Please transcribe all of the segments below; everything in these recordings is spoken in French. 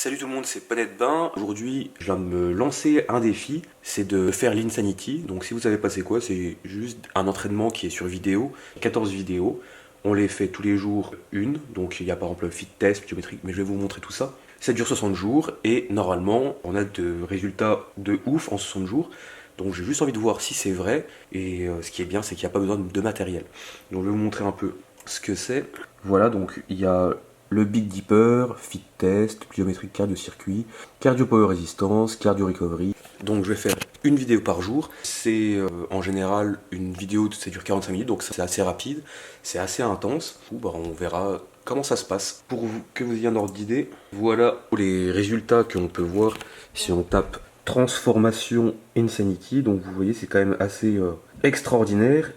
Salut tout le monde, c'est Poney de Bain. Aujourd'hui, je viens de me lancer un défi, c'est de faire l'Insanity. Donc si vous savez pas c'est quoi, c'est juste un entraînement qui est sur vidéo, 14 vidéos. On les fait tous les jours une, donc il y a par exemple fit test, biométrique, mais je vais vous montrer tout ça. Ça dure 60 jours et normalement, on a de résultats de ouf en 60 jours. Donc j'ai juste envie de voir si c'est vrai et ce qui est bien, c'est qu'il n'y a pas besoin de matériel. Donc je vais vous montrer un peu ce que c'est. Voilà, donc il y a le Big Dipper, Fit Test, pliométrique cardio circuit, cardio power résistance, cardio recovery. Donc je vais faire une vidéo par jour. C'est en général une vidéo, ça dure 45 minutes, donc c'est assez rapide, c'est assez intense. On verra comment ça se passe. Pour que vous ayez un ordre d'idée, voilà les résultats qu'on peut voir si on tape transformation Insanity. Donc vous voyez, c'est quand même assez extraordinaire.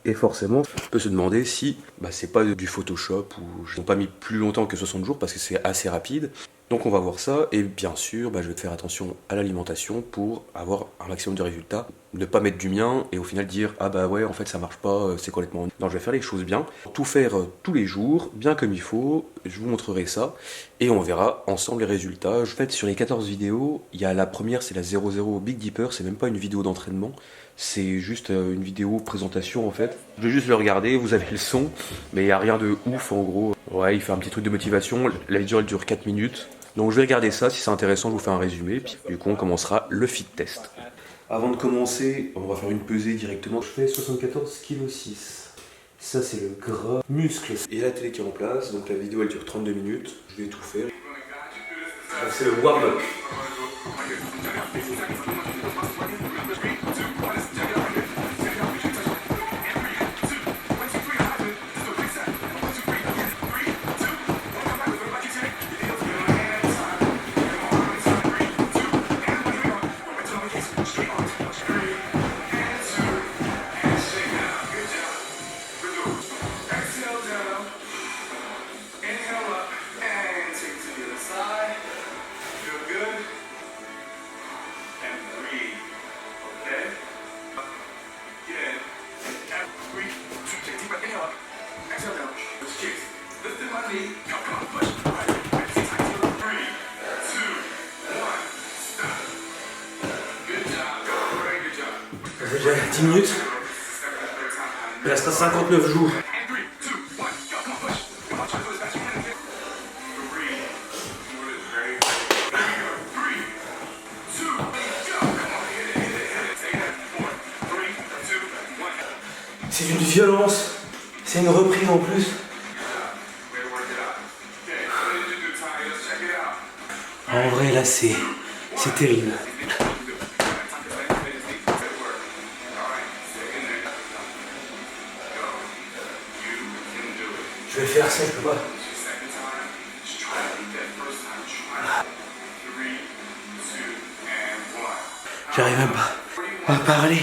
Et forcément, on peut se demander si c'est pas du Photoshop ou je n'ai pas mis plus longtemps que 60 jours parce que c'est assez rapide. Donc on va voir ça et bien sûr, je vais faire attention à l'alimentation pour avoir un maximum de résultats. Ne pas mettre du mien et au final dire ah bah ouais en fait ça marche pas, c'est complètement... Non, je vais faire les choses bien, tout faire tous les jours, bien comme il faut, je vous montrerai ça et on verra ensemble les résultats. En fait sur les 14 vidéos, il y a la première c'est la 00 Big Dipper, c'est même pas une vidéo d'entraînement. C'est juste une vidéo présentation en fait. Je vais juste le regarder, vous avez le son, mais il n'y a rien de ouf en gros. Ouais, il fait un petit truc de motivation, la vidéo elle dure 4 minutes. Donc je vais regarder ça, si c'est intéressant je vous fais un résumé, puis du coup on commencera le fit test. Avant de commencer, on va faire une pesée directement. Je fais 74,6 kg. Ça c'est le gras muscle. Et la télé qui est en place, donc la vidéo elle dure 32 minutes. Je vais tout faire. C'est le warm-up. J'ai 10 minutes. Il reste à 59 jours. C'est une violence. C'est une reprise en plus. En vrai là c'est terrible. Je vais faire ça, je peux pas. J'arrive même pas à parler.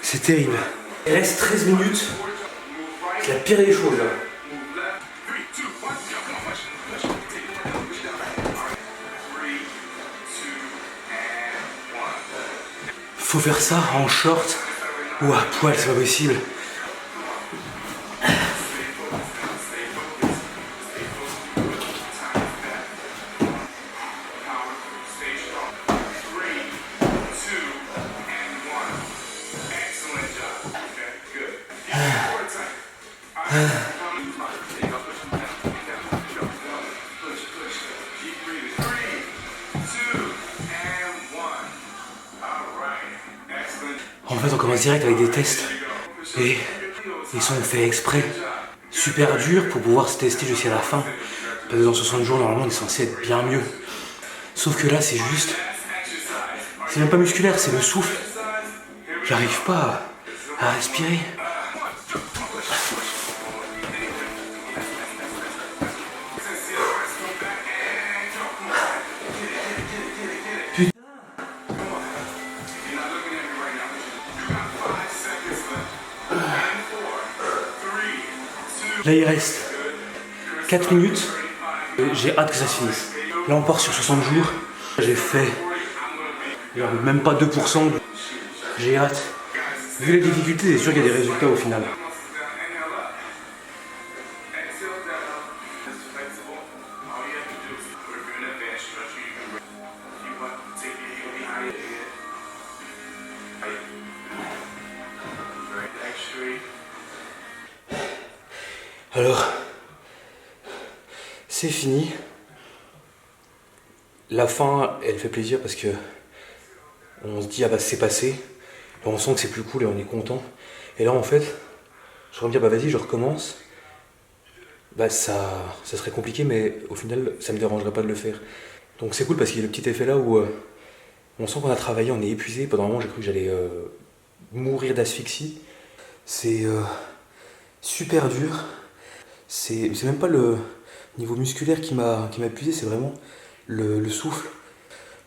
C'est terrible. Il reste 13 minutes. C'est la pire des choses là. Faut faire ça en short ou à poil, c'est pas possible. En fait, on commence direct avec des tests et ils sont faits exprès super durs pour pouvoir se tester jusqu'à la fin. Parce que dans 60 jours, normalement, on est censé être bien mieux. Sauf que là, c'est juste... C'est même pas musculaire, c'est le souffle. J'arrive pas à respirer. Là il reste 4 minutes, j'ai hâte que ça se finisse. Là on part sur 60 jours, j'ai fait même pas 2%, j'ai hâte. Vu les difficultés, c'est sûr qu'il y a des résultats au final. Alors, c'est fini. La fin, elle fait plaisir parce que on se dit ah bah c'est passé. On sent que c'est plus cool et on est content. Et là en fait, je vais me dire bah vas-y je recommence. Bah ça serait compliqué mais au final ça me dérangerait pas de le faire. Donc c'est cool parce qu'il y a le petit effet là où on sent qu'on a travaillé, on est épuisé. Pendant un moment j'ai cru que j'allais mourir d'asphyxie. C'est super dur. C'est même pas le niveau musculaire qui m'a épuisé, c'est vraiment le souffle.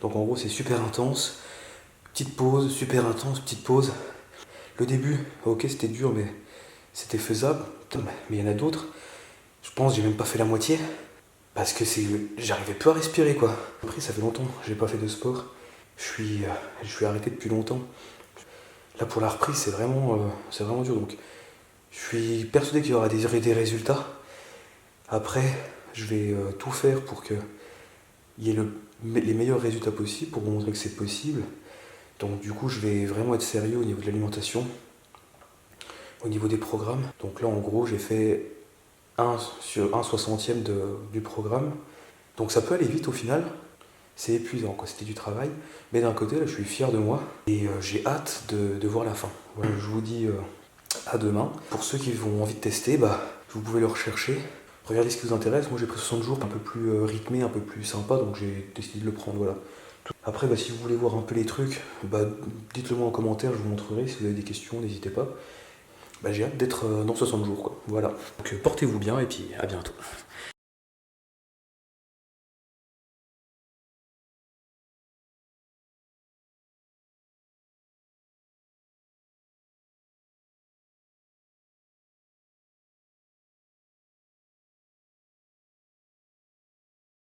Donc en gros c'est super intense. Petite pause, super intense, petite pause. Le début, ok c'était dur mais c'était faisable. Mais il y en a d'autres. Je pense que j'ai même pas fait la moitié. Parce que j'arrivais plus à respirer quoi. Après ça fait longtemps que j'ai pas fait de sport. Je suis arrêté depuis longtemps. Là pour la reprise c'est vraiment dur. Donc je suis persuadé qu'il y aura des résultats. Après je vais tout faire pour qu'il y ait les meilleurs résultats possibles, pour vous montrer que c'est possible. Donc du coup je vais vraiment être sérieux au niveau de l'alimentation, au niveau des programmes. Donc là en gros j'ai fait 1/60 du programme. Donc ça peut aller vite au final. C'est épuisant, quoi. C'était du travail. Mais d'un côté, là, je suis fier de moi. Et j'ai hâte de voir la fin. Voilà, je vous dis à demain. Pour ceux qui ont envie de tester, bah, vous pouvez le rechercher. Regardez ce qui vous intéresse. Moi, j'ai pris 60 jours un peu plus rythmé, un peu plus sympa. Donc j'ai décidé de le prendre, voilà. Après, bah, si vous voulez voir un peu les trucs, bah, dites-le moi en commentaire, je vous montrerai. Si vous avez des questions, n'hésitez pas. Bah, j'ai hâte d'être dans 60 jours, quoi. Voilà. Donc portez-vous bien et puis à bientôt.